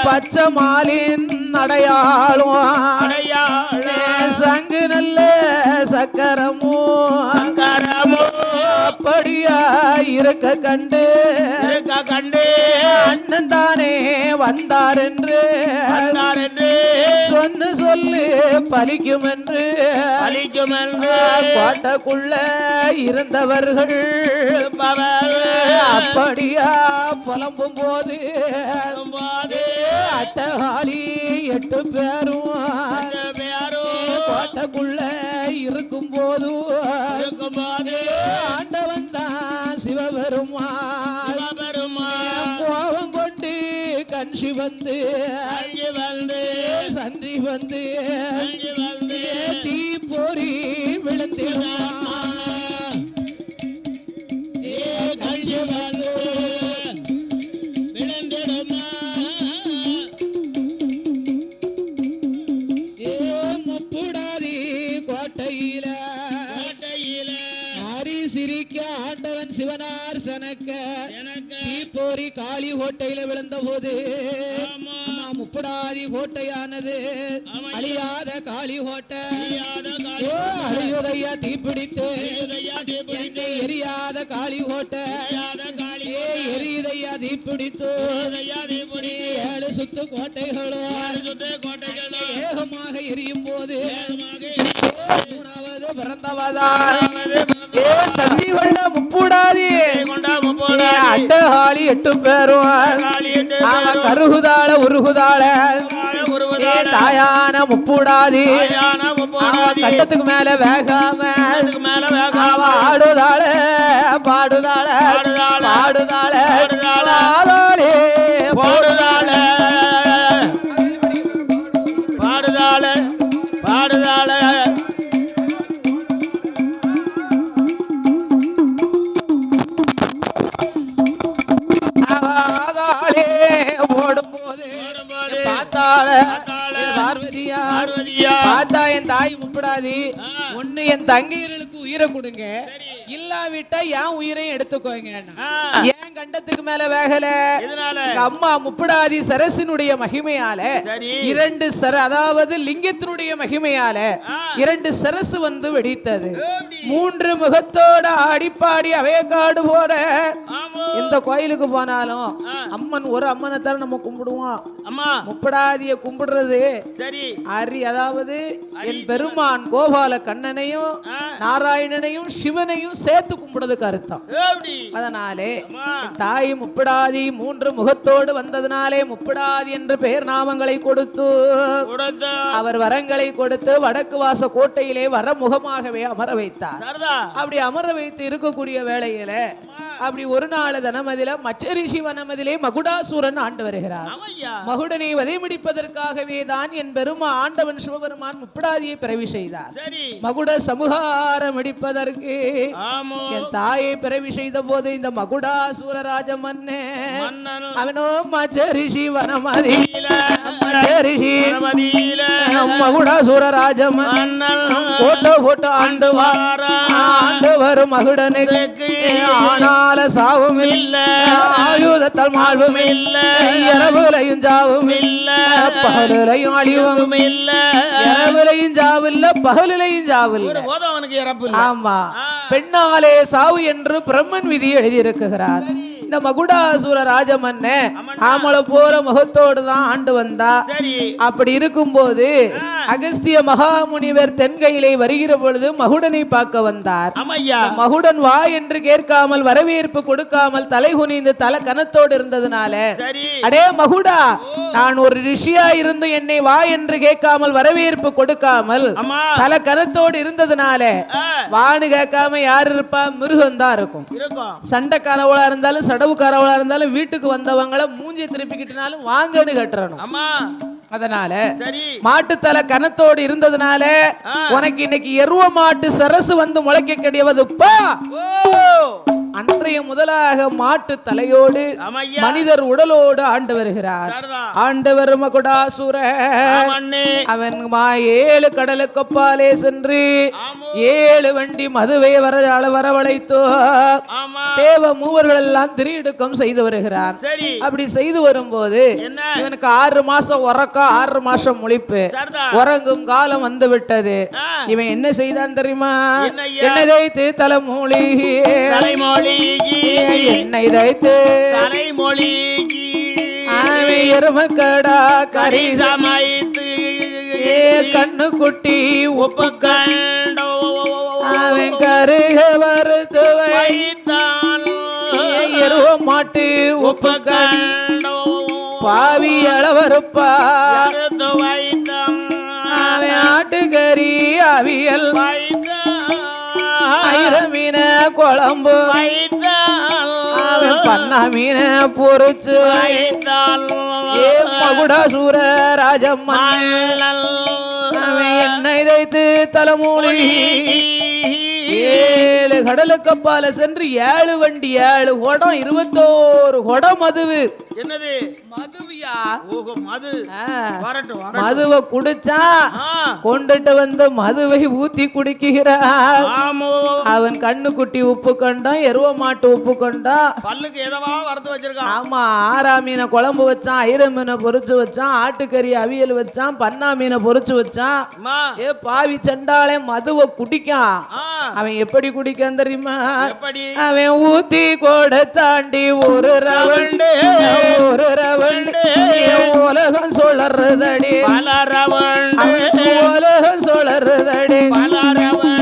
பச்சை மாலின் அடையாளம் சங்கு நல்ல சக்கரமோ அப்படியா இருக்க கண்டு அண்ணன் தானே வந்தார் என்று சொன்ன சொல்லு பலிக்கும் என்று கோட்டைக்குள்ள இருந்தவர்கள் அப்படியா புலம்பும் போது அட்டகாளி 8 பேரும் கோட்டைக்குள்ள இருக்கும் போது ஆண்டவன் தான் சிவபெருமான் கோபம் கொண்டு கஞ்சி வந்து சன்றி வந்து தீ போரி விழுந்திடுமா சிவனார் சனக்க தீப்போரி காளி கோட்டையில விழுந்த போது முப்படாதி கோட்டையானது அழியாத காளி கோட்டை அழியுதையா தீப்பிடித்து எரியாத காளி கோட்டை எரியுதையா தீப்பிடித்து 7 சுத்து கோட்டைகளும் ஏகமாக எரியும் போது 3வது பிறந்தவதா சந்தி கொண்ட முப்புடாதி அட்டகாளி 8 பேரும் கருகுதாள உருகுதாள தாயான முப்புடாதி கட்டத்துக்கு மேல வேகாம ஆடுதாள பாடுதாள பாடுதாள பாடுதாள பாடுதாள பாடுதாள பார்த்தா என் தாய் முப்படாதி ஒண்ணு என் தங்கையர்களுக்கு உயிரை கொடுங்க இல்லாவிட்டா என் உயிரையும் எடுத்துக்கோங்க ஏன் கண்டத்துக்கு மேல வேகல அம்மா முப்படாதி சரசினுடைய மகிமையால 2 அதாவது லிங்கத்தினுடைய மகிமையால 2 சரசு வந்து வெடித்தது 3 முகத்தோட ஆடிப்பாடி அவையக்காடு போற எந்த கோயிலுக்கு போனாலும் அம்மன் ஒரு அம்மனை தான் நம்ம கும்பிடுவோம் முப்படாதிய கும்பிடுறது அதாவது என் பெருமான் கோபால கண்ணனையும் நாராயணனையும் சிவனையும் சேர்த்து கும்பிடுறதுக்கு அர்த்தம் அதனாலே தாய் முப்படாதி 3 முகத்தோடு வந்ததுனாலே முப்படாதி என்று பெயர் நாமங்களை கொடுத்து அவர் வரங்களை கொடுத்து வடக்கு வாச கோட்டையிலே வரமுகமாகவே அமர வைத்தார் அப்படி அமர வைத்து இருக்கக்கூடிய வேளையில அப்படி ஒரு நாள் தனமதில மச்சரிஷி வனமதிலே மகுடாசூரன் ஆண்டு வருகிறார் மகுடனை வதைமுடிப்பதற்காகவே தான் என் பெருமா ஆண்டவன் சிவபெருமான் முப்படாதியை பிறவி செய்தார் மகுட சமுகாரம் அடிப்பதற்கு என் தாயை பிறவி செய்த போது இந்த மகுடாசூர ராஜ மன்னே அவனோ மச்சரிஷி வனமதியில மகுடாசூர ராஜ மன்னன் போட்டோ போட்டோ ஆண்டு வரும் மகுடனுக்கு ஆனால சாவும் இல்ல ஆயுதத்தால் மாழ்வும் இல்ல இரவுலையும் ஜாவும் இல்ல பகலுலையும் அழிவும் இல்ல இரவுலையும் ஜாவு இல்ல பகலுலையும் ஜாவு இல்ல ஆமா பெண்ணாலே சாவு என்று பிரம்மன் விதி எழுதியிருக்கிறார் இந்த மகுடாசூர ராஜமன்ன ஆமளை போல முகத்தோடு தான் ஆண்டு வந்தா அப்படி இருக்கும் போது அகஸ்திய மகாமுனிவர் தென்கையிலே வருகிற பொழுது மகுடனை பார்க்க வந்தார் மகுடன் வா என்று கேட்காமல் வரவேற்பு கொடுக்காமல் தலை குனிந்து தலை கனத்தோடு இருந்ததுனால அடே மகுடா நான் ஒரு ரிஷியா இருந்து என்னை வா என்று கேட்காமல் வரவேற்பு கொடுக்காமல் தலை கனத்தோடு இருந்ததுனால வான்னு கேட்காம யாரு இருப்பா மிருகம் தான் இருக்கும் சண்டை கனவுளா இருந்தாலும் சடவுக்காரவளா இருந்தாலும் வீட்டுக்கு வந்தவங்களை மூஞ்சி திருப்பிக்கிட்டனாலும் வாங்கன்னு கட்டுறணும் அதனால மாட்டுத்தலை கனத்தோடு இருந்ததுனால உனக்கு இன்னைக்கு எருவ மாட்டு சரசு வந்து முளைக்க கிடையாதுப்பா அன்றைய முதலாக மாட்டு தலையோடு மனிதர் உடலோடு ஆண்டு வருகிறார். ஆண்டவர் மகுடாசுர அவன் 7 கடலுக்கு அப்பாலே சென்று 7 வண்டி மதுவை வரவழைத்தோ தேவ மூவர்கள் எல்லாம் திரியடுக்கம் செய்து வருகிறார். அப்படி செய்து வரும்போது இவனுக்கு 6 மாசம் உறக்கம் 6 மாசம் முழிப்பு உறங்கும் காலம் வந்து விட்டது. இவன் என்ன செய்தான் தெரியுமா? எண்ணெய் தைத்து தலைமொழி எண்ணெய் தைத்து தலைமொழி எருமக்கடா கறி சமைத்து கண்ணு குட்டி உப்பு கண்டோ அவன் கருக வறுத்து வைத்தான் எருவ மாட்டு உப்பு கண்டோ பாவி அளவறுப்பா வைத்தான் அவன் ஆட்டுக்கறி அவியல் மீன குழம்பு வைத்தான் அவன் பண்ண மீன பொறிச்சு வைத்தான் மகுடாசுர ராஜம்மன் அவன் எண்ணெய் தைத்து தலைமூழி 7 கடலுக்கு அப்பால சென்று 7 வண்டி 7 குடம் 21 குடம் மதுவு. என்னது மதுவியா? ஓஹோ மது. மதுவை குடிச்சா கொண்டுட்டு வந்து மதுவை ஊத்தி குடிக்கிறான். அவன் கண்ணு குட்டி உப்பு கொண்டான் எருவ மாட்டு உப்பு கொண்டான் பல்லுக்கு எதவா வறுத்து வச்சிருக்கான். ஆமா 6 மீனை குழம்பு வச்சான் ஐர மீனை பொரிச்சு வச்சான் ஆட்டுக்கறி அவியல் வச்சான் பண்ணா மீனை பொரிச்சு வச்சான். ஏ பாவி சண்டாளே மதுவை குடிக்கான். அவன் எப்படி குடிக்கான் தெரியுமா? அவன் ஊத்தி கோட தாண்டி ஒரு ரவண்டு உலகம் சொல்லறதடி பல ரவண்டு உலகம் சொல்லறதடி பல ரவண்டு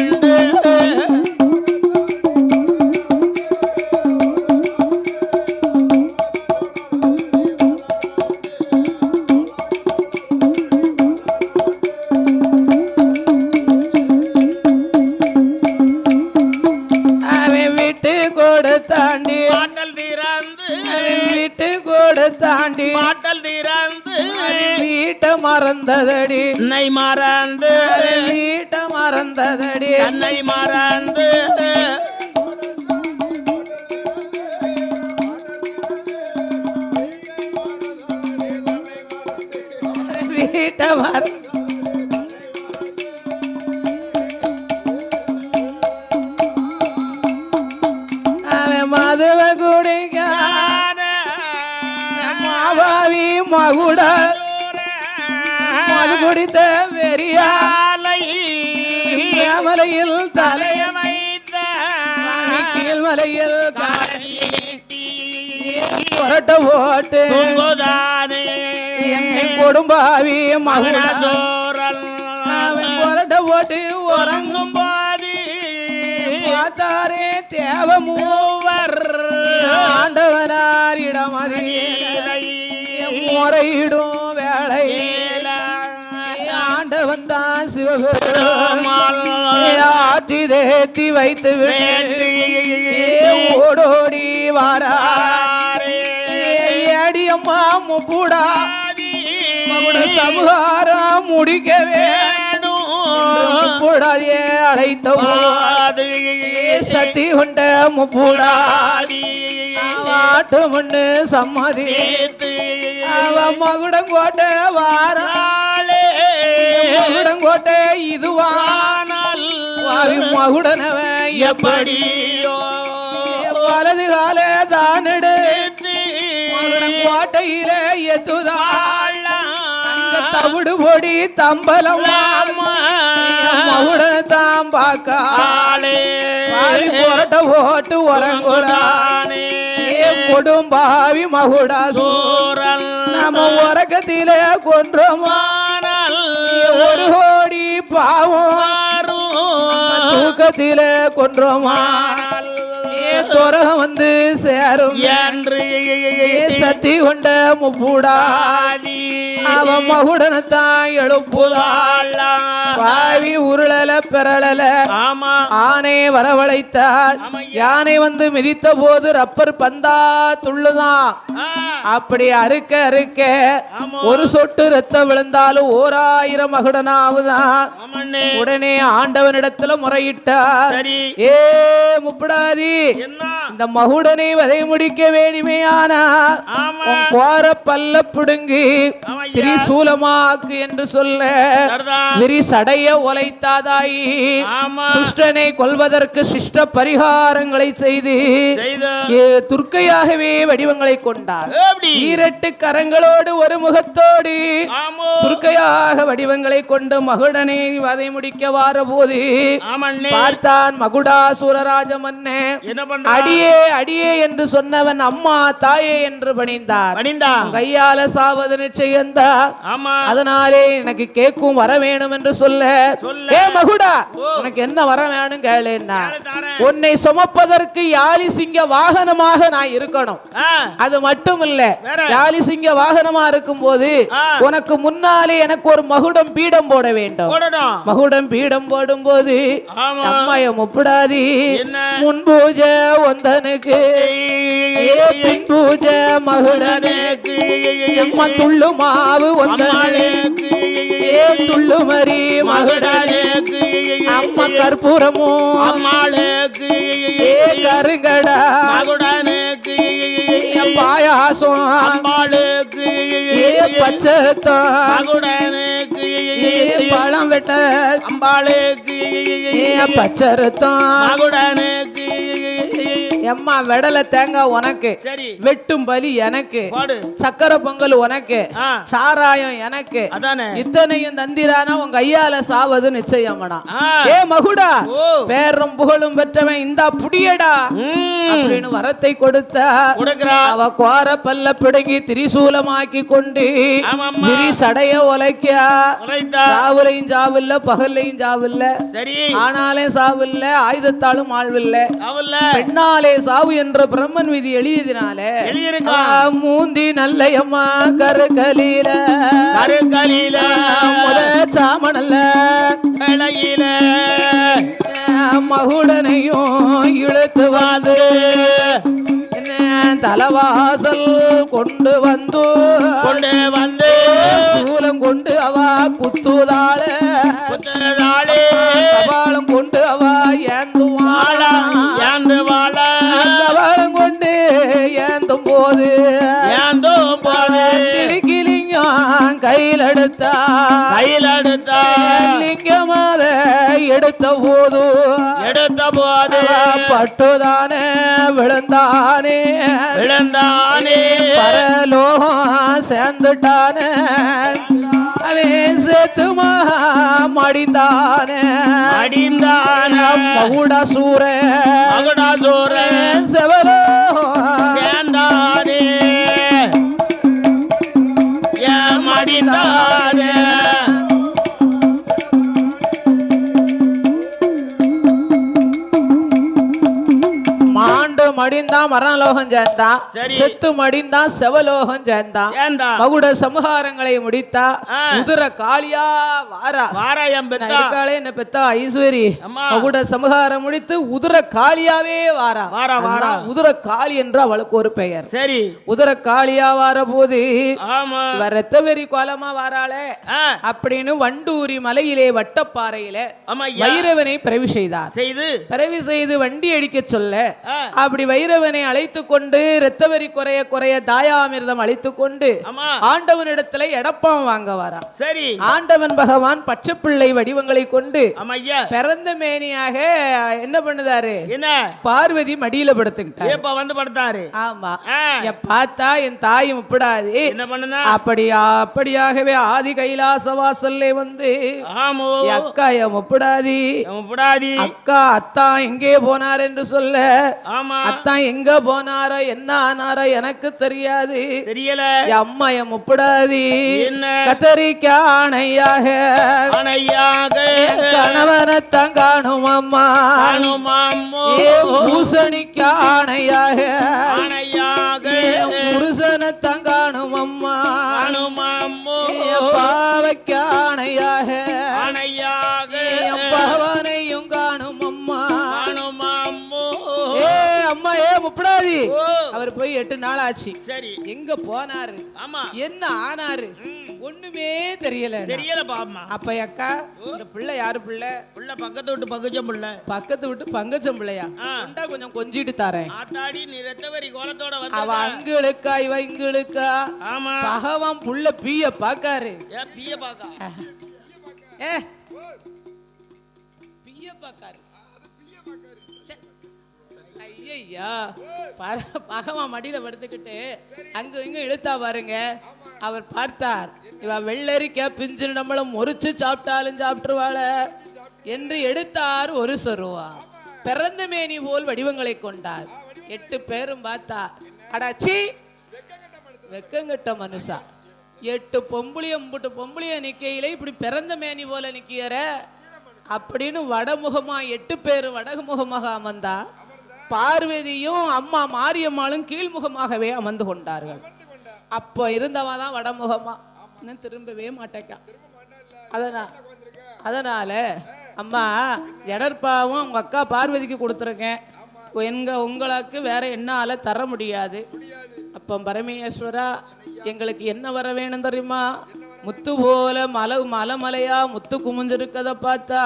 தாண்டி பாட்டல் தீரந்து வீட்டை மறந்ததடி என்னை மறந்து வீட்டை மறந்ததடி என்னை மறந்து வீட்டை மறந்து மதுவ குடிக்க மாபாவி மகுடா மது குடித்த வெறியாலையில் தலையமைத்த கீழ்மலையில் புரட்ட போட்டு கொடும்பாவி மகுடா புரட்ட போட்டு உறங்கும் போது பார்த்தாரே தேவ மூவர் ஆண்டவனாரிடம் முறையிடும் வேளை ஆண்டவன் தான் சிவபெருமான் ஆற்றி தேத்தி வைத்து ஓடோடி வாராரே அடியம்மா முப்புடா சமூகாரம் முடிக்க வேண்டும் முப்புடாதே அழைத்த சட்டி கொண்ட முப்புடாதி ஆட்டு முன்னு சம்மதி அவ மகுடங்கோட்டை வாராளே மகுடங்கோட்டை இதுவானால் மகுடனவன் எப்படியோ வலது கால தான் எடுத்து கோட்டையில எத்துதாள் தவிடு பொடி தம்பலம் மகுடன் தான் பார்க்காளே புரட்ட போட்டு உறங்குறானே கொடும்பாவி மகுடா சூரல் நம்ம உறக்கத்திலே கொன்றோமானால் 1 கோடி பாவம் தூக்கத்திலே கொன்றோமானால் துறகம் வந்து சேரும் என்று சட்டி கொண்ட முப்புடாதி அவன் மகுடனத்தான் எழுப்புதாள் பாவி உருளல பெறல ஆனை வரவழைத்தார் யானை வந்து மிதித்த போது ரப்பர் பந்தா துள்ளுதான் அப்படி அறுக்க அறுக்க ஒரு சொட்டு ரத்தம் விழுந்தாலும் 1000 மகுடனாவுதான் உடனே ஆண்டவனிடத்துல முறையிட்டார் ஏ முப்படாதி இந்த மகுடனை வதை முடிக்க வேண்டுமையானா கோர பல்ல பிடுங்கி திரிசூலமாக்கு என்று சொல்ல விரி சடைய ஒலைத்தாதாயி துஷ்டனை கொல்வதற்கு சிஷ்ட பரிகாரங்களை செய்து துர்க்கையாகவே வடிவங்களை கொண்டார் ஈரட்டு கரங்களோடு ஒரு முகத்தோடு துர்க்கையாக வடிவங்களை கொண்டு மகுடனை வதை முடிக்க வார போது பார்த்தான் மகுடாசுரராஜ மன்னே அடியே அடியே என்று சொன்னவன் அம்மா தாயே என்று பணிந்தார் கையால சாவது நிச்சயம்தான் அதனாலே எனக்கு கேட்கும் வர வேணும் என்று சொல்ல ஏ மகுடா உனக்கு என்ன வர வேணும் கேளுன்னா உன்னை சுமப்பதற்கு யாலி சிங்க வாகனமாக நான் இருக்கணும் அது மட்டும் இல்ல யாலி சிங்க வாகனமா இருக்கும் போது உனக்கு முன்னாலே எனக்கு ஒரு மகுடம் பீடம் போட வேண்டும் மகுடம் பீடம் போடும் போது அம்மாய முப்படாதி முன் பூஜை ஒந்தனுக்கு பின் பூஜை மகுடனுக்கு எம்மா துள்ளு மாவு ஒந்தனுக்கு துள்ளு மரி மகுடனுக்கு அம்மா கற்பூரமோ அம்மாளுக்கு கருங்கடா மகுடனுக்கு பாயாசம் அம்மாளுக்கு பச்சரத்தம் மகுடனுக்கு பழம் வெட்ட அம்பாளுக்கு பச்சரத்தம் மகுடனுக்கு எம்மா வெடல தேங்காய் உனக்கு வெட்டும் பலி எனக்கு சக்கரை பொங்கல் உனக்கு சாராயம் எனக்கு இத்தனையும் தந்திரானா உங்க கையால சாவது நிச்சயம்டா ஏ மகுடா பேரும் புகழும் பெற்றவன் இந்த புடியடா அப்படின்னு வரத்தை கொடுத்த அவ கோர பல்ல பிடுங்கி திரிசூலமாக்கி கொண்டு விரி சடைய ஒலைக்கா சாவுலையும் சாவில்ல பகல்லையும் சாவில்ல ஆனாலே சாவில்ல ஆயுதத்தாலும் ஆழ்வில்ல பெண்ணாலே சாவு என்ற பிரம்மன் விதி எழுதினால மூந்தி நல்லையம்மா கருகலில முத சாமணல்ல மகுடனையும் இழுத்து வந்து தலவாசல் கொண்டு வந்து சூலம் கொண்டு அவ குத்துதாள கபாலம் கொண்டு அவ கபாலம் கொண்டு ஏந்தும் போது கிளிங்கிலிங்கம் கையில் எடுத்தா லிங்கமாத எடுத்த போது பட்டுதானே விழுந்தானே பரலோகம் சேர்ந்துட்டானே அவன் சேத்துமா மடிந்தானே மகுடாசூரன் செவலோ சேர்ந்தானே மடிந்தானே மடிந்தான் மரணலோகம் சேர்ந்தான் செத்து மடிந்தான் செவலோகம் சேர்ந்தான் மகுட சமகாரங்களை முடித்தா உதிர காளியா வாராயாளே என்ன பெத்தா ஐஸ்வரி மகுட சமகாரம் முடித்து உதிர காளியாவே வாரா உதிர காளி என்று அவளுக்கு ஒரு பெயர் சரி உதிர காளியா வார போது ரத்த வெறி கோலமா வாராளே அப்படின்னு வண்டூரி மலையிலே வட்டப்பாறையில வைரவனை பிறவி செய்து வண்டி அடிக்க சொல்ல அப்படி வைரவனை அழைத்துக் கொண்டு இரத்தவரி குறைய குறைய தாயாமிர்தம் அழைத்துக் கொண்டு ஆண்டவனிடத்துல எடப்பாம் வாங்க வரா சரி ஆண்டவன் பகவான் பச்சை பிள்ளை வடிவங்களை கொண்டு பிறந்த மேனியாக என்ன பண்ணுதாரு பார்வதி மடியில படுத்துக்கிட்டாரு ஆமா பார்த்தா என் தாய் முப்படாது என்ன பண்ணுனா அப்படியாகவே ஆதி கைலாச வாசல்ல வந்து அக்கா முப்படாதி அக்கா அத்தா எங்கே போனார் என்று சொல்ல அத்தான் எங்க போனாரோ என்ன ஆனாரோ எனக்கு தெரியாது தெரியல அம்மா என் முப்படாதி கத்தரிக்கா ஆணையாக கணவனத்தான் காணும் அம்மா பூசணிக்கா ஆணையாக புருஷனத்தான் காணும் அம்மா நாள் ஆச்சு. சரி, எங்க போனாரு, ஆமா என்ன ஆனாரு ஒண்ணுமே தெரியல பாமா. அப்ப அக்கா இந்த பிள்ளை யாரு பிள்ளை? பிள்ளை பக்கத்து விட்டு பங்குச்சம் பிள்ளை. பக்கத்து விட்டு பங்கஜம் பிள்ளையா? கொஞ்சம் கொஞ்சிட்டு தாரேன். ஆத்தாடி நீ ரத்தவரி கோலத்தோட வந்து அவ அங்களுக்கா இவ இங்களுக்கா? ஆமா, பகவான் புள்ள பீய பாக்காரு. பீய பாக்கா பீய பாக்காரு. ஐயா பகவான் மடியில படுத்துக்கிட்டு அங்க இங்க இழுத்தா பாருங்க. அவர் பார்த்தார், இவ வெள்ளரிக்கா பிஞ்சு நம்மள முறிச்சு சாப்பிட்டாலும் சாப்பிட்டுருவாள என்று எடுத்தார். ஒரு சொருவா பிறந்த மேனி போல் வடிவங்களை கொண்டார். 8 பேரும் பார்த்தா அடாச்சி வெக்கங்கட்ட மனுஷா, 8 பொம்புளிய நிக்கையில இப்படி பிறந்த மேனி போல நிக்கிற அப்படின்னு வடமுகமா 8 பேரும் வடமுகமாக அமர்ந்தா. பார்வதியும் அம்மா மாரியம்மாளும் கீழ்முகமாகவே அமர்ந்து கொண்டார்கள். அப்ப இருந்தவதான் வடமுகமா திரும்பவே மாட்டேக்கா. அதனால அம்மா எடற்பாவும் உங்க அக்கா பார்வதிக்கு கொடுத்துருக்கேன். உங்களுக்கு வேற என்னால தர முடியாது. அப்ப பரமேஸ்வரா எங்களுக்கு என்ன வர வேணும் தெரியுமா? முத்து போல மலையா முத்து குமிஞ்சிருக்கத பார்த்தா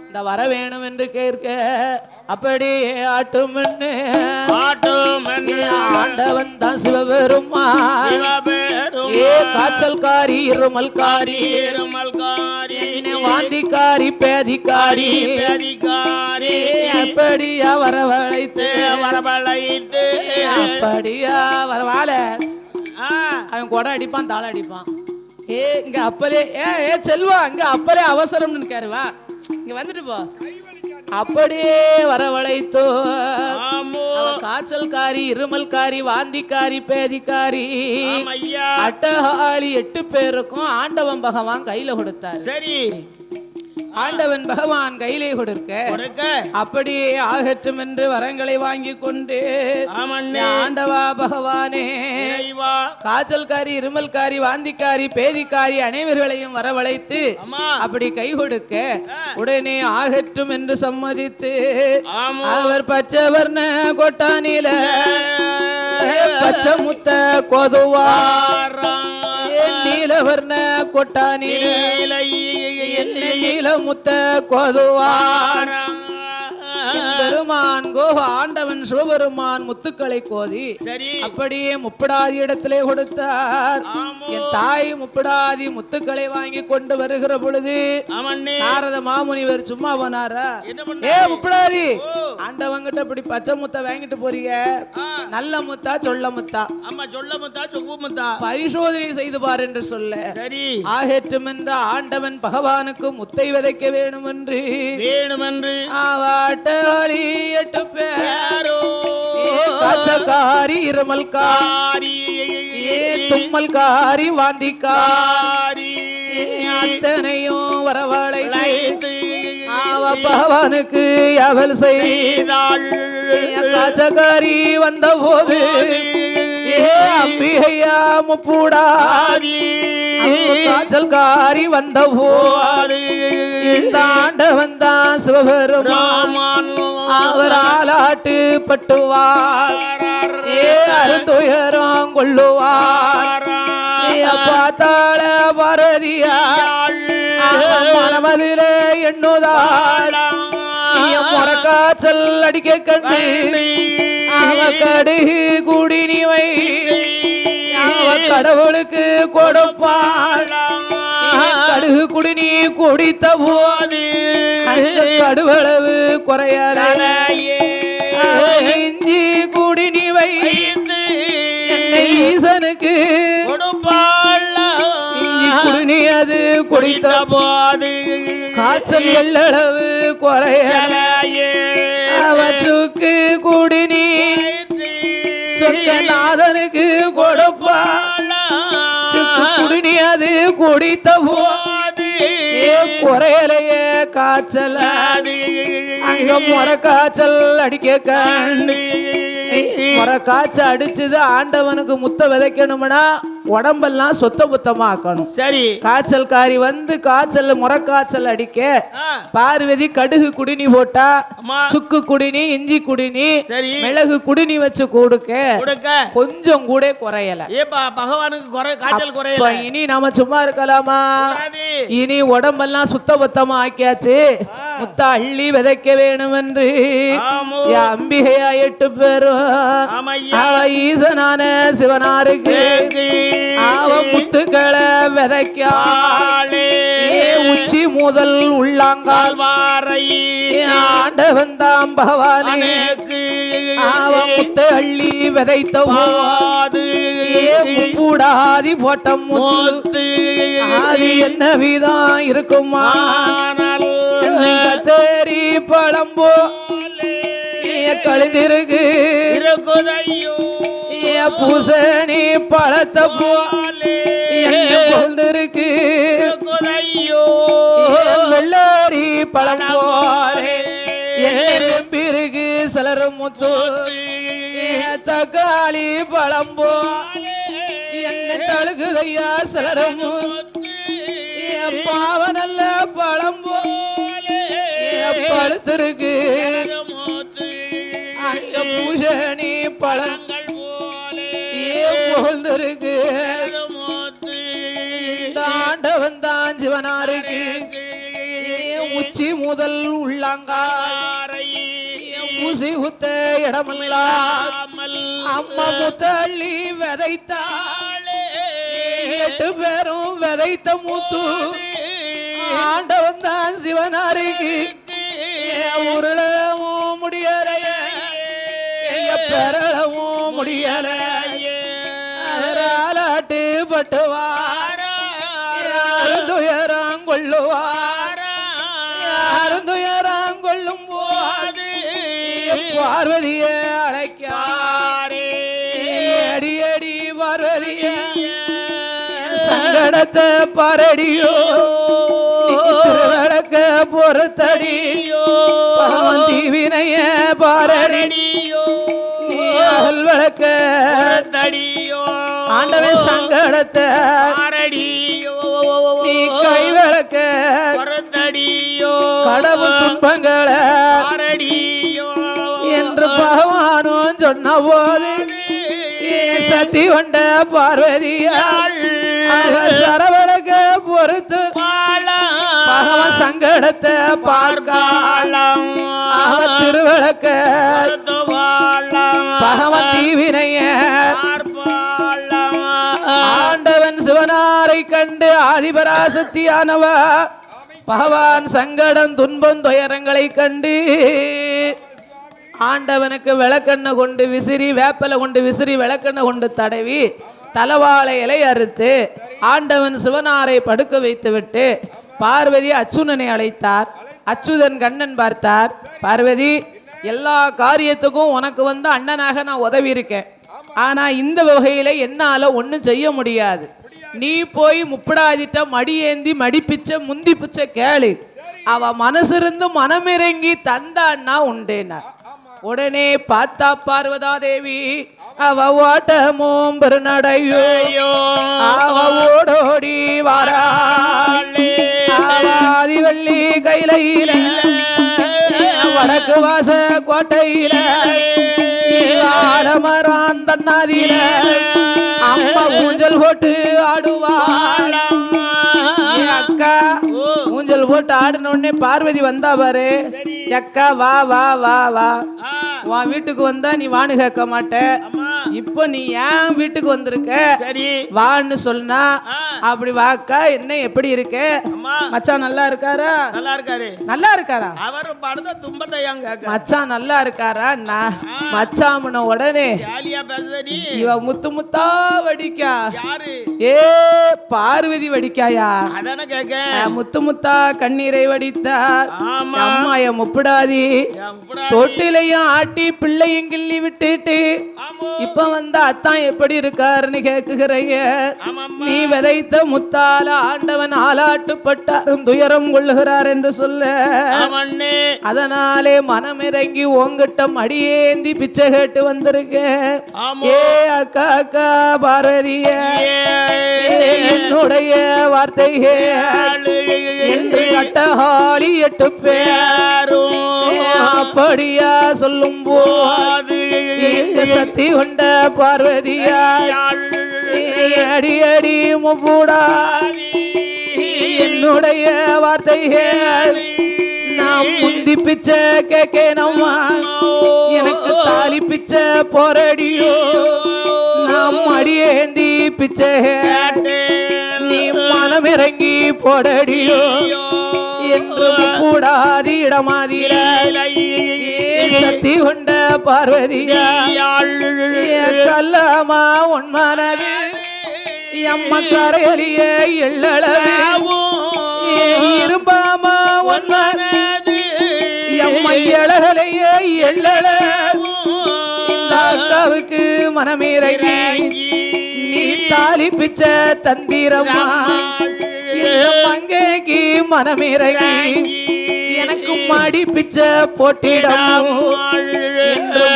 இந்த வர வேணும் என்று கேட்க அப்படியே ஆண்டவன் தான் சிவபெருமான். காய்ச்சல்காரி இருமல்காரி வாந்திக்காரி பேதிக்காரி அப்படியா வரவழைத்து அப்படியா வரவாழ அவன் கொடை அடிப்பான், தாள அடிப்பான். இங்க அப்பலே செல்வா இங்க அப்பலே அவசரம்னு கேருவா, இங்க வந்துட்டு போ. அப்படியே வரவழைத்தோ காய்ச்சல்காரி இருமல்காரி வாந்திக்காரி பேதிக்காரி அட்டகாளி 8 பேருக்கும் ஆண்டவன் பகவான் கையில கொடுத்தார். சரி, ஆண்டவன் பகவான் கையிலே கொடுக்க அப்படியே ஆகட்டும் என்று வரங்களை வாங்கி கொண்டு ஆண்டவா பகவானே காய்ச்சல்காரி இருமல்காரி வாந்திக்காரி பேதிக்காரி அனைவர்களையும் வரவழைத்து அப்படி கை கொடுக்க உடனே ஆகட்டும் என்று சம்மதித்து அவர் பச்சவர்ண கொட்டானில பச்சை முத்த கொதுவார் நீலவர்ண கொட்டானில நீலமுத்த கொதுவார் பெருமான் ஆண்டவன் சிவபெருமான் முத்துக்களை கோதி அப்படியே முப்படாதி இடத்திலே கொடுத்தார். என் தாய் முப்படாதி முத்துக்களை வாங்கி கொண்டு வருகிற பொழுது நாரத மாமுனிவர் சும்மா போனாரா? முப்படாதி ஆண்டவங்கிட்ட இப்படி பச்சை முத்த வாங்கிட்டு போறீங்க, நல்ல முத்தா சொல்ல முத்தா? சொல்ல முத்தா சொப்பு முத்தா? பரிசோதனை செய்து பார் என்று சொல்ல ஆகட்டும் என்ற ஆண்டவன் பகவானுக்கு முத்தை விதைக்க வேணும் என்று ஆவாட்ட காய்ச்சல்காரி இருமல்காரி தும்மல்காரி வாந்திக்காரி அத்தனையும் வரவழைத்து பகவானுக்கு அவள் செய்தாள். காய்ச்சல்காரி வந்த போது அம்பிகையா முப்பூடாரி காய்ச்சல்காரி வந்த போது இந்த ஆண்டவன் தான் சிவபெருமான் அவர் ஆளாட்டு பட்டுவார். அருந்துயரம் கொள்ளுவார். பார்த்தாள பாரதியா மனமதில எண்ணுதாள் முறக்காய்ச்சல் அடிக்க கண்டு அவ கடுகு குடினிவை அவ கடவுளுக்கு கொடுப்பாள். கடுகு குடினி குடித்த போது கடுவளவு குறையால இஞ்சி குடினிவை என்னை ஈசனுக்கு கொடுப்பாள். இஞ்சி குடினி அது குடித்த போது காய்ச்சல் எல்லளவு குறையால அவற்றுக்கு குடினி சொந்தநாதனுக்கு கொடுப்பாள். குடினி அது குடித்த போது குறையலையே காய்ச்சல் அங்க முறை காய்ச்சல் அடிக்க கண்டு முறை காய்ச்ச அடிச்சது ஆண்டவனுக்கு முத்த விதைக்கணும்னா உடம்பெல்லாம் சொத்த புத்தமா ஆக்கணும். சரி. காய்ச்சல்காரி வந்து காய்ச்சல் முறை காய்ச்சல் அடிக்க பார்வதி கடுகு குடினி போட்டா, சுக்கு குடினி, இஞ்சி குடினி, மிளகு குடினி வச்சு கொடுக்க கொஞ்சம் கூட குறையல. பகவானுக்கு காய்ச்சல் குறையல. இனி நாம சும்மா இருக்கலாமா? இனி உடம்பெல்லாம் சுத்த பத்தமா ஆக்கியாச்சு. முத்த அள்ளி விதைக்க வேணும் என்று அம்பிகையா 8 பேரும் ஈசனான சிவனாருக்கு அவ முத்துக்களை விதைக்க உச்சி முதல் உள்ளாங்கால் வாரை ஆண்டவன் தாம் பகவானே அவ முத்து அள்ளி விதைத்த முப்பூடாதி போட்ட முத்து அது என்ன விதம் இருக்குமா? கத்தேரி பழம்போ கழுதிருக்கு பூசணி பழத்தை போலிருக்கு வெள்ளரி பழம் போலே எம்பிருக்கு சிலர் முத்து தக்காளி பழம் போலே என்ன தழுகுதையா சிலரும் பாவனல்ல பழம் போலே பழுத்திருக்கு அங்க பூசணி பழங்கள் போலிருக்கு ஆண்டவன் தான் சிவனாருக்கு உச்சி முதல் உள்ளாங்காரை ஊசி குத்த இடமில்லாமல் அம்மா முத்தள்ளி விதைத்தாளே 8 பேரும் விதைத்த முத்து ஆண்டவன் தான் சிவனாருக்கு உருளவும் முடியலைய பெறவும் முடியலையே ஆலாட்டு பட்டுவார் துயராங்கொள்ளுவார் துயராங்கொள்ளும் போது பார்வதிய அழைக்காரே அடி அடி பார்வதிய சங்கடத்தை பாரடியோ விளக்க பொறுத்தடியோ தீவினைய பாரடியோ விளக்க தடியோ ஆண்டவன் சங்கடத்தை பாரடியோ நீ கை விளக்க பொறுத்தடியோ கடவுள் துன்பங்களை பாரடியோ என்று பகவானும் சொன்ன போது சக்தி கொண்ட பார்வதியாள் சரவழக்க பொறுத்து பகவான் சங்கடத்தை பார்க்கலாம் திருவிளக்க பகவான் தீவினைய ஆண்டவன் சிவனாரை கண்டு ஆதிபராசக்தியானவ பகவான் சங்கடம் துன்பம் துயரங்களை கண்டு ஆண்டவனுக்கு விளக்கெண்ண கொண்டு விசிறி வேப்பலை கொண்டு விசிறி விளக்கெண்ண கொண்டு தடவி தலவாழை இலை அறுத்து ஆண்டவன் சிவனாரை படுக்க வைத்து விட்டு பார்வதி அச்சுதனை அழைத்தார். அச்சுதன் கண்ணன் பார்த்தார். பார்வதி, எல்லா காரியத்துக்கும் உனக்கு வந்து அண்ணனாக நான் உதவி இருக்கேன். ஆனா இந்த வகையில என்னால ஒன்னும் செய்ய முடியாது. நீ போய் முப்படாதிட்ட மடியேந்தி மடிப்பிச்ச முந்தி பிச்ச கேளு, அவ மனசிருந்து மனமிறங்கி தந்தான்னா உண்டேனா. உடனே பார்த்தா பார்வதா தேவி அவ ஓட்டமும் பெருநடையோ அவ ஓடோடி வாராதிவள்ளி கையில வடக்கு வாச கோட்டையில ஆலமரான் தன்னாதியில அம்மா ஊஞ்சல் போட்டு ஆடுவாள். அக்கா ஊஞ்சல் போட்டு ஆடின உடனே பார்வதி வந்தா பாரு. அக்கா வா வா வா வா, உன் வீட்டுக்கு வந்தா நீ வான்னு கேட்க மாட்ட. இப்போ நீ ஏன் வீட்டுக்கு வந்திருக்க வான்னு சொன்னா அப்படி வாக்கா. என்ன எப்படி இருக்க மச்சான்? நல்லா இருக்காரா? நல்லா இருக்காரு. நல்லா இருக்காரா? அவர் படுத்த தும்பத்தையாங்க மச்சான் நல்லா இருக்காரா? மச்சாமுன உடனே இவ முத்து முத்தா வடிக்கா. ஏ பார்வதி வடிக்காயா? அதான கேக்க. முத்து முத்தா கண்ணீரை வடித்தார். அம்மா என் முப்படாதி தொட்டிலையும் ஆட்டி பிள்ளையும் கிள்ளி விட்டுட்டு இப்ப வந்த அத்தான் எப்படி இருக்காருன்னு கேக்குகிறைய. நீ விதைத்த முத்தால ஆண்டவன் ஆலாட்டுப்பட்டு வட்டாரும் துயரம் கொள்ளுகிறார் என்று சொல்ல ஆமண்ணே அதனாலே மனமிறங்கி உங்கிட்ட மடியேந்தி பிச்சை கேட்டு வந்திருக்கேன். ஆமா. ஏ அக்கா அக்கா பார்வதிய என்னுடைய வார்த்தையே என்று கட்டஹாலி 8 பேரும் அப்படியா சொல்லும் போது சக்தி கொண்ட பார்வதியா அடி அடி முப்பூடா என்னுடைய வார்த்தையே நாம் முந்தி பிச்சை கேட்கணுமா எனக்கு தாலி பிச்சை போரடியோ நாம் அடியேந்தி பிச்சை நீ மனமிறங்கி போடடியோ என்று கூடாதி இடமாதிர சக்தி கொண்ட பார்வதியா கல்லாமா உன்மனது எம்மக்கரையலிய எள்ளளவு இரும்பாமா உன்மனது எம்மையழகலைய எள்ளளவு இந்த அக்காவுக்கு மனமிறங்கி நீ தாலி பிச்சை தந்திரமா மங்கைக்கு மனமிறங்கி எனக்கு மாடி பிச்சை போட்டிடம் என்று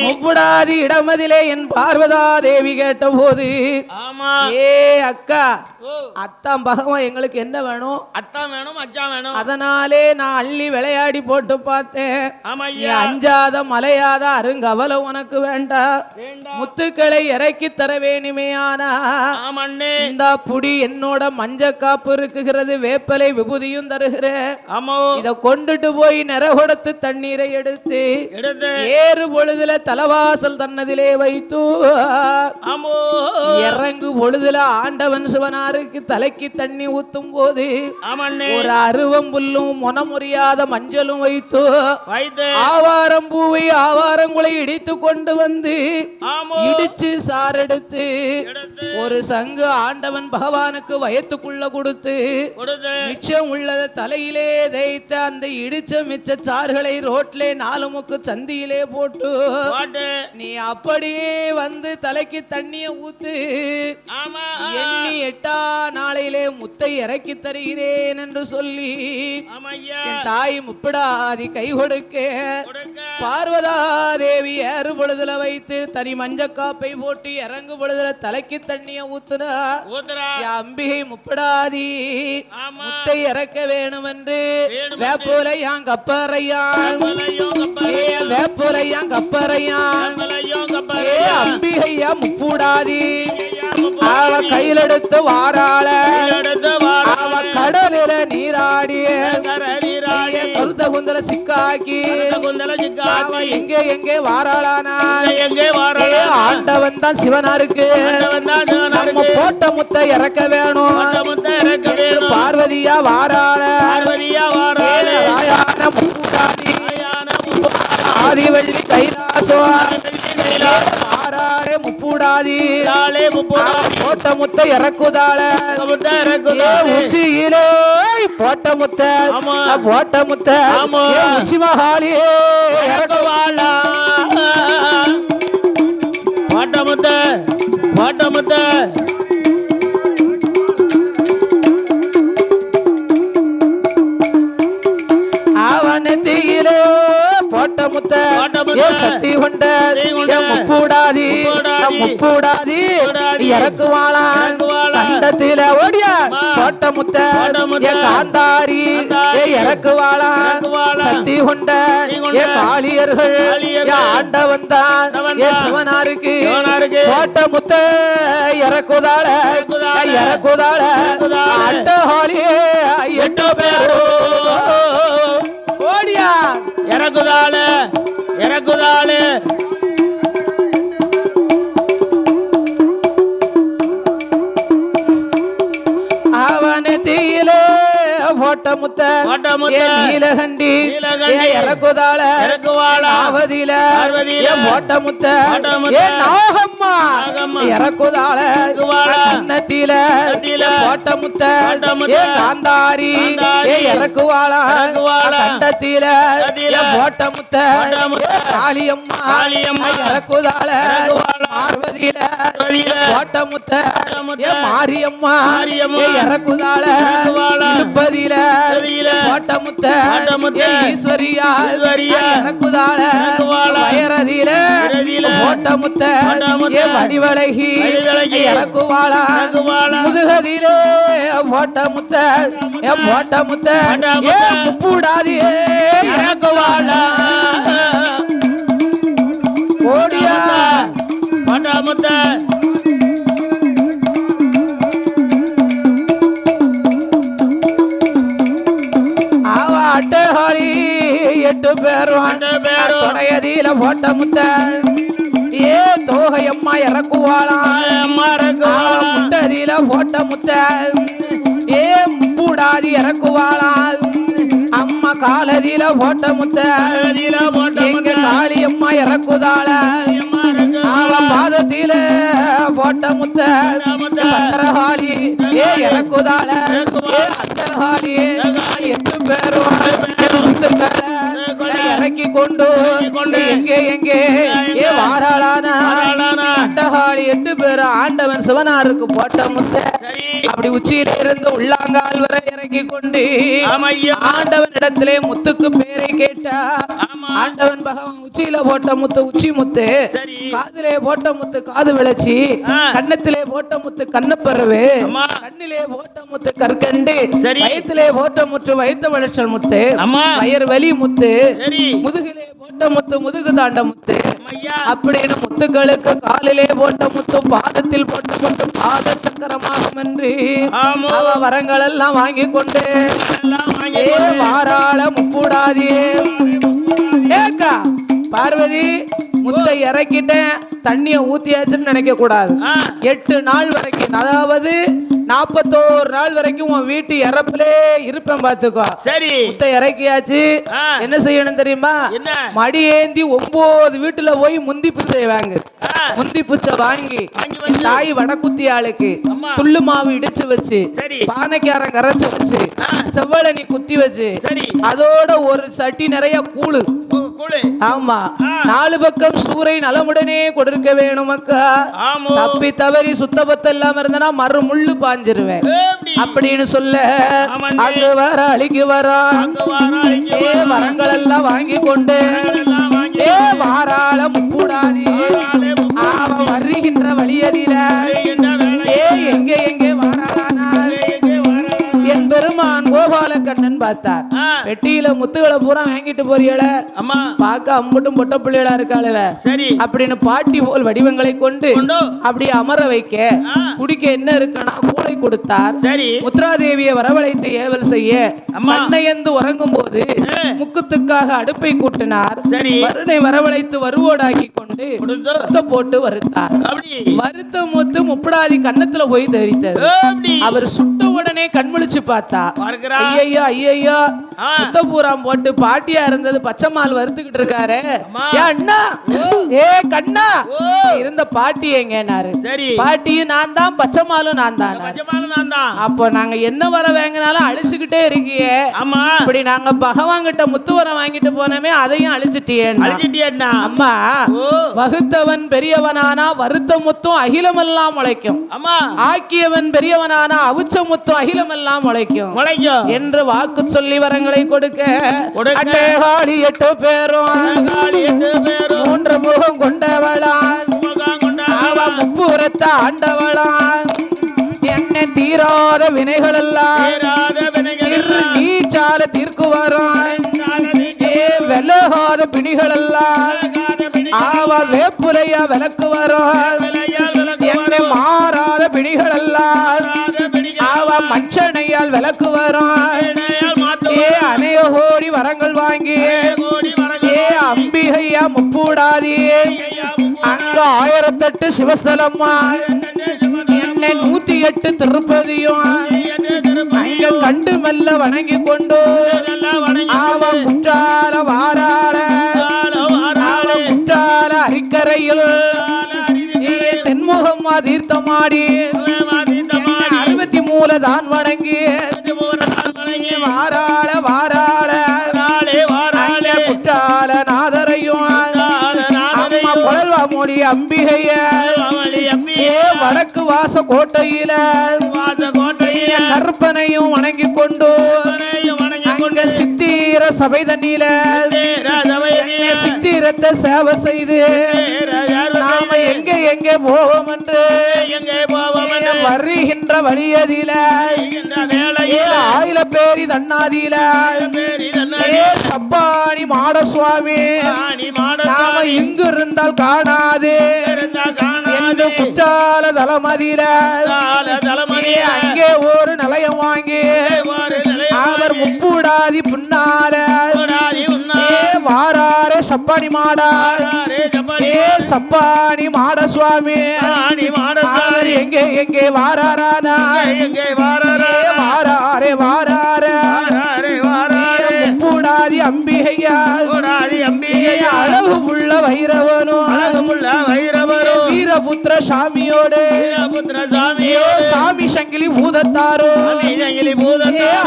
முப்போடாதி இடமதிலே என் பார்வதா தேவி கேட்ட போது ஏ அக்கா அத்தான் பகவான் எங்களுக்கு என்ன வேணும் அத்தான் வேணும் அச்சா வேணும் அதனாலே நான் அள்ளி விளையாடி போட்டு பார்த்தேன் அஞ்சாத மலையாத அருங்கவல உனக்கு வேண்டாம் முத்துக்களை இறக்கி தர வேணுமேயானா இந்த புடி என்னோட மஞ்ச காப்பு இருக்குகிறது வேப்பலை விபூதியும் தருகிறேன் இத கொண்டுட்டு போய் நிறகுடத்து தண்ணீரை எடுத்து ஏறு பொழுதுல தலவாசல் தன்னதிலே வைத்து இறங்கு பொழுதுல ஆண்டவன் சிவனாருக்கு தலைக்கு தண்ணி ஊத்தும் போது ஒரு அருவம் புல்லும் மொனமுறியாத மஞ்சளும் வைத்து ஆவாரம் பூவை ஆவாரங்குலை இடித்து கொண்டு வந்து இடிச்சு சாரெடுத்து ஒரு சங்கு ஆண்டவன் பகவானுக்கு வயத்துக்குள்ள கொடுத்து மிச்சம் உள்ளத தலையிலே தேய்த்த அந்த இடிச்ச மிச்ச சாறுகளை ரோட்லே 4 முக்கு சந்தியிலே போட்டு நீ அப்படியே வந்து தலைக்கு தண்ணிய ஊத்து எண்ணி 8 நாளையிலே முத்தை இறக்கி தருகிறேன் என்று சொல்லி என் தாய் முப்பிடாதி கை கொடுக்க பார்வதா தேவி ஏறு பொழுதுல வைத்து தனி மஞ்சக்காப்பை போட்டு இறங்கு பொழுதுல தலைக்கு தண்ணிய ஊத்துனா அம்பிகை முப்பிடாதி முத்தை இறக்க வேணும் என்று வேப்போலையான் கப்பறையான் வேப்போலையான் கப்பறையான் அம்பிகையா முப்புடாதி அவ கையில் எடுத்து வாராள அவ கடலில நீராடிய கருத்த குந்தல சிக்காக்கி எங்கே எங்கே வாராளானா ஆண்டவன் தான் சிவனாருக்கு நம்ம போட்ட முத்தை இறக்க வேணும் பார்வதியா வாராள ஆதிவள்ளி கைலாசம் முப்பூடாதி போட்ட முத்தை இறக்குதாள உச்சியிலே போட்ட முத்தை போட்ட முத்தை உச்சி மகாலியே இறக்குவாளா போட்ட முத்தை போட்ட முத்தை அவனத்தியிலே போட்ட முத்த சக்தி கொண்ட முப்பூடாதி முப்பூடாதி இறக்குவாளான் கண்டத்தில ஓடிய போட்ட முத்த காந்தாரி இறக்குவாளான் சக்தி கொண்ட காளியர்கள் ஆண்டவன் தான் சிவனாருக்கு போட்ட முத்த இறக்குதாள இறக்குதாள ஆண்ட ஹாலியே 8 பேரோ ஓடியா இறக்குதாள இறக்குதாள அவனத்தியிலே போட்ட முத்த நீலகண்டி இறக்குதாள ஆவதியில போட்ட முத்த நாகம்மா இறக்குதாள கண்ணத்தில போட்ட முத்த ஏ காந்தாரி ஏ இறக்குவாளா கண்டத்தில போட்ட முத்த காளியம்மா இறக்குதாள பார்வதியில போட்ட முத்த ஏ மாரியம்மா ஏ இறக்குதாள திருப்பதியில போட்ட முத்த ஏ ஈஸ்வரியா இறக்குதாள வயரதியில போட்ட முத்த ஏ வடிவழகி இறக்குவாளா முதுகதியிலே போட்ட முத்த ஏ போட்ட முத்த ஏ முப்புடாதி இறக்குவாளா ஓடியா போட்ட முத்த அட்டஹாரி 8 பேரும் தொடையதில போட்ட முத்த ஏ தோகையம்மா இறக்குவாளா முட்டதில போட்ட முத்த ஏ முப்புடாதி இறக்குவாளா அம்மா காலதில போட்ட முத்த எங்க காளியம்மா இறக்குதாள பாதத்தில போட்ட முத்த பத்திரகாளி ஏ இறக்குதாள ஏ அட்டகாளி 8 பேரும் இறக்கி கொண்டு எங்கே எங்கே ஏ வாராளான அட்டகாளி 8 பேரும் ஆண்டவன் சிவனாருக்கு போட்ட முத்த அப்படி உச்சியில இருந்து உள்ளாங்கால் வரை இறக்கி கொண்டு ஆண்டவன் இடத்திலே முத்துக்கு பேரை கேட்டா ஆண்டவன் பகவான் உச்சியில போட்ட முத்து உச்சி முத்து காதிலே போட்ட முத்து காது விளைச்சி கண்ணத்திலே போட்ட முத்து கண்ணப்பறவு கண்ணிலே போட்ட முத்து கற்கண்டு வயிற்றிலே போட்ட முத்து வயிற்று வளர்ச்சல் முத்து வயர் வலி முத்து முதுகிலே போட்ட முத்து முதுகு தாண்ட முத்து அப்படின்னு முத்துக்களுக்கு காலிலே போட்ட முத்து பாதத்தில் போட்ட முத்து பாத சக்கரமாகும் என்று அவ வரங்கள் எல்லாம் வாங்கி கொண்டு வாராள முப்புடாதி ஏக்கா பார்வதி முத்தை இறக்கிட்டேன் தண்ணிய ஊத்தியாச்சுன்னு நினைக்க கூடாது 8 நாள் வரைக்கும் அதாவது 41 நாள் வரைக்கும் உன் வீட்டு இறப்பிலே இருப்பேன் பாத்துக்கோ சரி முத்தை இறக்கியாச்சு என்ன செய்யணும் தெரியுமா மடி ஏந்தி 9 வீட்டுல போய் முந்தி பிச்சை வாங்கு முந்தி பிச்சை வாங்கி தாய் வடக்குத்தி ஆளுக்கு துள்ளு மாவு இடிச்சு வச்சு பானைக்காரன் கரைச்சு வச்சு செவ்வளனி குத்தி வச்சு அதோட ஒரு சட்டி நிறைய கூழு ஆமா 4 பக்கம் சூறை நலமுடனே கொடுக்க வேணும் அக்கா தப்பி தவறி சுத்தபத்த இல்லாம இருந்தனா மறு முள்ளு பாஞ்சிருவேன் அப்படின்னு சொல்ல அங்கு வர அழிக்கு வரா ஏ வரங்கள் எல்லாம் வாங்கி கொண்டு ஏ வாராள முப்புடாதி வருகின்ற வழியதில ஏ எங்கே எங்கே வாராளானா என் பெருமான் கோபாலக்கண்ணன் பார்த்தார் வெட்டியில முத்துகளை பூரா வாங்கிட்டு போறியல பாக்க அம்பட்டும் பொட்ட பிள்ளைகளா இருக்காளவ அப்படின்னு பாட்டி போல் வடிவங்களை கொண்டு அப்படி அமர வைக்க குடிக்க என்ன இருக்குன்னா கூடை கொடுத்தார் முத்ராதேவியை வரவழைத்து ஏவல் செய்ய அன்னையந்து உறங்கும் போது முக்குத்துக்காக அடுப்பை கூட்டினார் வருணை வரவழைத்து வருவோடாக்கி கொண்டு போட்டு வருத்தார் வருத்த முத்து முப்படாதி கன்னத்துல போய் தரித்தது அவர் சுட்ட உடனே கண்முழிச்சு பார்த்தா ஐயையோ ஐயையோ சுத்தபூராம் போட்டு பாட்டியா இருந்தது பச்சைமால் வறுத்துக்கிட்டு இருக்காரு அண்ணா ஏ கண்ணா இருந்த பாட்டி எங்கன்னாரு பாட்டியும் நான் தான் பச்சைமாலும் நான் தான் அப்போ நாங்க என்ன வர வாங்கினாலும் அழிச்சுக்கிட்டே இருக்கியே இப்படி நாங்க பகவான் கிட்ட முத்து வரம் வாங்கிட்டு போனமே அதையும் அழிச்சிட்டியேன்னா அம்மா வகுத்தவன் பெரியவனானா வருத்த முத்தும் அகிலமெல்லாம் முளைக்கும் ஆக்கியவன் பெரியவனானா அவுச்ச முத்தும் அகிலமெல்லாம் முளைக்கும் என்று வாக்கு சொல்லி வரங்களை கொடுக்க 8 பேரும் 3 முகம் கொண்டவளான் முப்புறத்த ஆண்டவளான் என்ன தீராத வினைகள் எல்லாம் நீச்சால தீர்க்குவாரான் வெலகாத பிணிகள் எல்லாம் வேப்புலையா விளக்கு வரும் என்ன மாறாத பிணிகள் எல்லாம் மஞ்சனையால் விளக்கு வரும் அநேக கோடி வரங்கள் வாங்கி அம்பிகையா முப்பூடாதி அங்க 1008 சிவஸ்தலம்மா என்ன 108 திருப்பதியும் அங்க கண்டு மெல்ல வணங்கி கொண்டு குற்றால வாராள குற்றால அரிக்கரையில் தென் தீர்த்தமாடி 63 தான் வணங்கி வாராள வாராள குற்றால நாதரையும் அம்மா குழல்வா மொழி அம்பிகைய வடக்கு வாச கோட்டையில கற்பனையும் வணங்கி கொண்டு அங்க சித்திர சபை தண்ணியில சித்திரத்தை சேவை செய்து நாம எங்க போவோம் என்று வருகின்ற வழியதில ஆயில பேரி தன்னாதியில சப்பானி மாட சுவாமி நாம இங்கு இருந்தால் காணாது என்று குற்றால தலமதியில அங்கே ஒரு நிலையம் வாங்கி அவர் முப்புடாதி புன்னார வாராரே சப்பானி மாடா சப்பானி மாட சுவாமி அவர் எங்கே வாராரானா வாராரே வாராரே முப்புடாதி அம்பிகையா அழகு உள்ள வைரவனும் வீரபுத்திர சாமியோடு சாமி சங்கிலி பூதத்தாரோ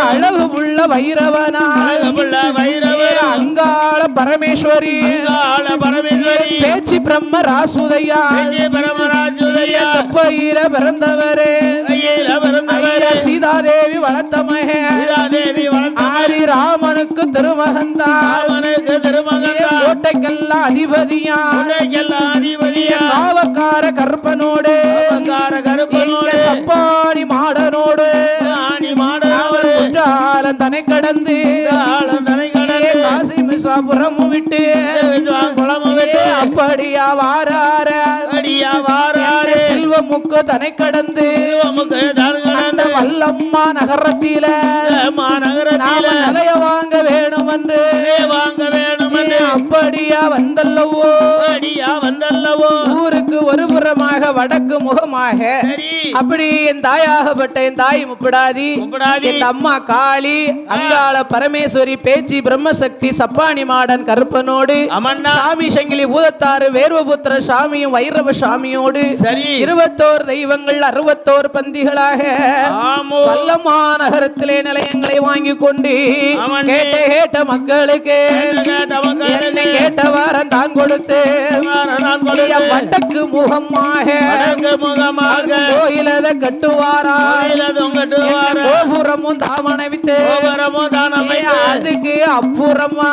அழகு உள்ள வைரவனா அங்காள பரமேஸ்வரி பேச்சு பிரம்ம ராசுதையா தப்பையில பிறந்தவரே சீதாதேவி வளர்த்த மகன் ஆரி ராமனுக்கு திருமகன்தான் கோட்டைக்கெல்லாம் அதிபதியா காவக்கார கற்பனோடு சப்பானி மாடனோடு அவர் குற்றாலம் தனை கடந்து காசி மிசாபுரம் விட்டு அப்படியா வாரார செல்வமுக்கு தனை கடந்து அந்த வல்லம்மா நகரத்தில நாம நிலைய வாங்க வேணும் என்று அப்படியா வந்தல்லவோ ஊருக்கு ஒரு புறமாக வடக்கு முகமாக அப்படி என் தாயாகப்பட்ட என் தாய் முப்படாதி என் அம்மா காளி அங்காள பரமேஸ்வரி பேச்சி பிரம்மசக்தி சப்பானி மாடன் கருப்பனோடு சாமி சங்கிலி பூதத்தாறு வேர்வபுத்திர சாமியும் வைரவ சாமியோடு 21 தெய்வங்கள் 61 பந்திகளாக வல்லம்மா நகரத்திலே நிலையங்களை வாங்கி கொண்டு கேட்ட மக்களுக்கு கேட்டவாரன் தான் கொடுத்து வட்டக்கு முகமாக கோயிலத கட்டுவாரா கோபுரமும் தாமனவித்து அதுக்கு அப்புறமா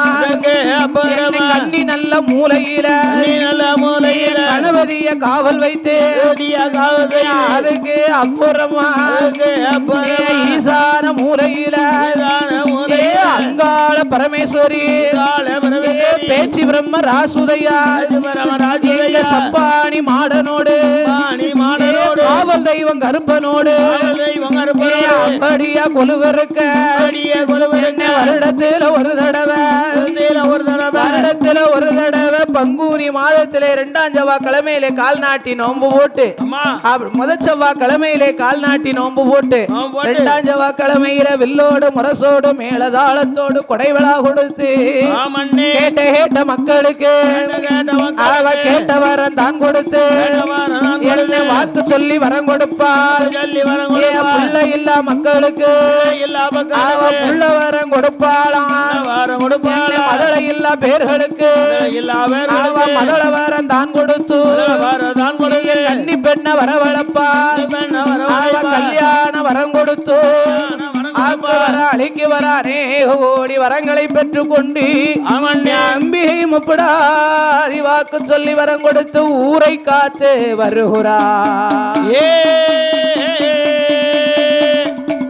கண்ணி நல்ல மூலையில கணபதிய காவல் வைத்து அதுக்கு அப்புறமா ஈசான மூலையில அங்காள பரமேஸ்வரி பேச்சு பிரம்ம ராசுதையா எங்க சப்பானி மாடனோடு காவல் தெய்வம் கருப்பனோடு அப்படியா கொலுவருக்க வருடத்துல ஒரு தடவை பங்குனி மாதத்திலே 2ஆம் செவ்வாய் கிழமையிலே கால் நாட்டி நோன்பு போட்டு முதல் செவ்வாய் கிழமையிலே கால் நாட்டி நோன்பு போட்டு 2ஆம் செவ்வாய் கிழமையில வில்லோடு முரசோடு மேலதாளத்தோடு கொடைவிழா கொடுத்து கேட்ட மக்களுக்கு அவ கேட்ட வரம் தான் கொடுத்து என்ன வாக்கு சொல்லி வரம் கொடுப்பாள் பிள்ளை இல்லா மக்களுக்கு அவ புள்ள வரம் கொடுப்பாளாம் மதளை இல்லா பேர்களுக்கு அவ மதள வரம் தான் கொடுத்து கன்னி பெண்ண வரவழைப்பாள் அவ கல்யாண வரம் கொடுத்து அழிக்கு வர அநேக கோடி வரங்களை பெற்றுக் கொண்டு அம்பிகை முப்படாதி வாக்கு சொல்லி வரம் கொடுத்து ஊரை காத்து வருகிறார்.